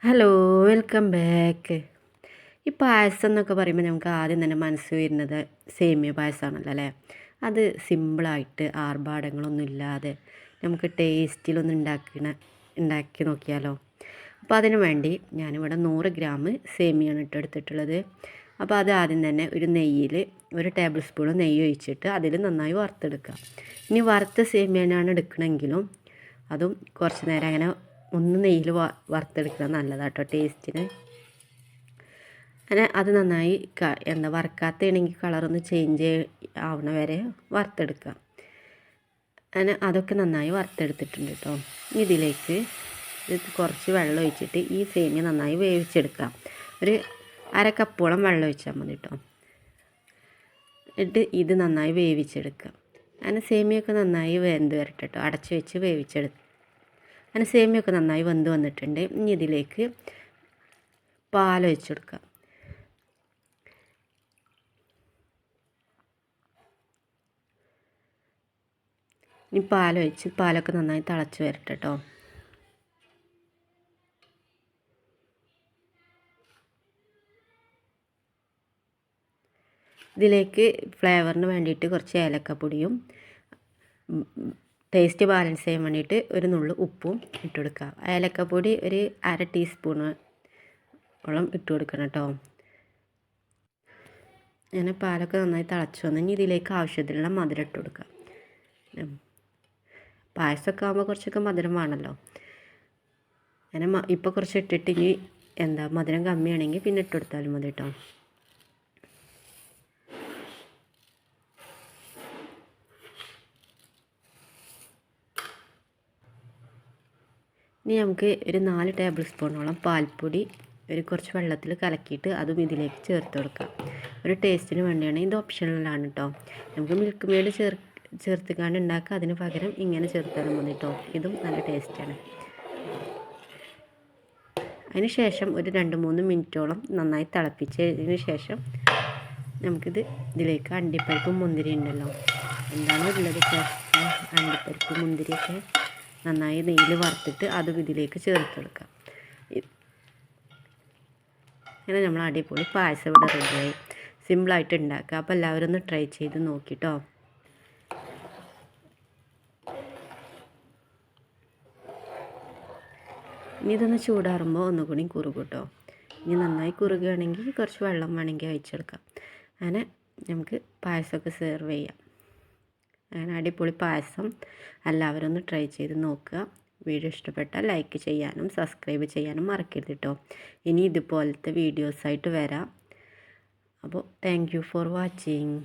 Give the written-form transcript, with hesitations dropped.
Hello, welcome back. ഈ പായസം എന്നൊക്കെ പറയുമ്പോൾ നമുക്ക് ആദ്യം തന്നെ മനസ്സിൽ വരുന്നത് സേമിയ പായസമാണല്ലോ അല്ലേ. അത് സിമ്പിളായിട്ട് ആർഭാടങ്ങളൊന്നും ഇല്ലാതെ നമുക്ക് ടേസ്റ്റിലൊന്നും ഉണ്ടാക്കി നോക്കിയാലോ. അപ്പോൾ അതിന് വേണ്ടി ഞാനിവിടെ 100 ഗ്രാം സേമിയാണ് എടുത്തിട്ടുള്ളത്. അപ്പോൾ അത് ആദ്യം തന്നെ ഒരു നെയ്യിൽ 1 ടേബിൾ സ്പൂൺ നെയ്യ് ഒഴിച്ചിട്ട് അതിൽ നന്നായി വറുത്തെടുക്കുക. ഇനി വറുത്ത സേമിയനാണ് എടുക്കണമെങ്കിലും അതും കുറച്ച് നേരം അങ്ങനെ ഒന്ന് നെയ്യിൽ വറുത്തെടുക്കുക നല്ലതാണ് കേട്ടോ ടേസ്റ്റിന്. അങ്ങനെ അത് നന്നായി വറുക്കാത്തയാണെങ്കിൽ കളറൊന്ന് ചേഞ്ച് ആവണ വരെ വറുത്തെടുക്കുക. അങ്ങനെ അതൊക്കെ നന്നായി വറുത്തെടുത്തിട്ടുണ്ട് കേട്ടോ. ഇതിലേക്ക് കുറച്ച് വെള്ളം ഒഴിച്ചിട്ട് ഈ സേമിയ നന്നായി വേവിച്ചെടുക്കുക. ഒരു 1/2 കപ്പോളം വെള്ളം ഒഴിച്ചാൽ മതി കേട്ടോ. എന്നിട്ട് ഇത് നന്നായി വേവിച്ചെടുക്കുക. അങ്ങനെ സേമിയൊക്കെ നന്നായി വെന്ത് വരട്ടെ കേട്ടോ. അടച്ച് വെച്ച് വേവിച്ചെടുക്കുക. അങ്ങനെ സേമിയൊക്കെ നന്നായി വെന്ത് വന്നിട്ടുണ്ട്. ഇനി ഇതിലേക്ക് പാലൊഴിച്ച് കൊടുക്കാം. ഇനി പാലൊക്കെ നന്നായി തിളച്ച് വരട്ടെ കേട്ടോ. ഇതിലേക്ക് ഫ്ലേവറിന് വേണ്ടിയിട്ട് കുറച്ച് ഏലക്കപ്പൊടിയും ടേസ്റ്റ് ബാലൻസ് ചെയ്യാൻ വേണ്ടിയിട്ട് ഒരു നുള്ളു ഉപ്പും ഇട്ട് കൊടുക്കുക. ഏലക്കപ്പൊടി ഒരു 1/2 ടീസ്പൂണോളം ഇട്ട് കൊടുക്കണം കേട്ടോ. അങ്ങനെ പാലൊക്കെ നന്നായി തിളച്ച് വന്നു. ഇനി ഇതിലേക്ക് ആവശ്യത്തിനുള്ള മധുരം ഇട്ട് കൊടുക്കുക. പായസമൊക്കെ ആകുമ്പോൾ കുറച്ചൊക്കെ മധുരം വേണമല്ലോ. അങ്ങനെ ഇപ്പോൾ കുറച്ച് ഇട്ടിട്ട് ഇനി മധുരം കമ്മിയാണെങ്കിൽ പിന്നെ ഇട്ട് കൊടുത്താലും മതി കേട്ടോ. ഇനി നമുക്ക് ഒരു 4 ടേബിൾ സ്പൂണോളം പാൽപ്പൊടി കുറച്ച് വെള്ളത്തിൽ കലക്കിയിട്ട് അതും ഇതിലേക്ക് ചേർത്ത് കൊടുക്കാം. ഒരു ടേസ്റ്റിന് വേണ്ടിയാണ്. ഇത് ഓപ്ഷണലാണ് കേട്ടോ. നമുക്ക് മിൽക്ക് മെയ്ഡ് ചേർത്തുകൊണ്ട് ഉണ്ടാക്കുക. അതിന് പകരം ഇങ്ങനെ ചേർത്താലും മതി കേട്ടോ. ഇതും നല്ല ടേസ്റ്റാണ്. അതിന് ശേഷം ഒരു 2-3 മിനിറ്റോളം നന്നായി തിളപ്പിച്ചതിന് ശേഷം ഇതിലേക്ക് അണ്ടിപ്പരിപ്പും മുന്തിരി ഉണ്ടല്ലോ, എന്താണ് ഉള്ളത് അണ്ടിപ്പരിപ്പ് മുന്തിരിയൊക്കെ നന്നായി നെയ്യിൽ വറുത്തിട്ട് അതും ഇതിലേക്ക് ചേർത്തെടുക്കാം. അങ്ങനെ നമ്മൾ അടിപൊളി പായസം ഇവിടെ റെഡിയായി. സിമ്പിളായിട്ട് ഉണ്ടാക്കുക. അപ്പോൾ എല്ലാവരും ഒന്ന് ട്രൈ ചെയ്ത് നോക്കിട്ടോ. ഇനി ഇതൊന്ന് ചൂടാറുമ്പോൾ ഒന്നുകൂടി കുറുകും കേട്ടോ. ഇനി നന്നായി കുറുകുകയാണെങ്കിൽ കുറച്ച് വെള്ളം വേണമെങ്കിൽ ഒഴിച്ചെടുക്കാം. അങ്ങനെ നമുക്ക് പായസമൊക്കെ സെർവ് ചെയ്യാം. അങ്ങനെ അടിപൊളി പായസം എല്ലാവരും ഒന്ന് ട്രൈ ചെയ്ത് നോക്കുക. വീഡിയോ ഇഷ്ടപ്പെട്ടാൽ ലൈക്ക് ചെയ്യാനും സബ്സ്ക്രൈബ് ചെയ്യാനും മറക്കരുത് കേട്ടോ. ഇനി ഇതുപോലത്തെ വീഡിയോസായിട്ട് വരാം. അപ്പോൾ താങ്ക് യു ഫോർ വാച്ചിങ്.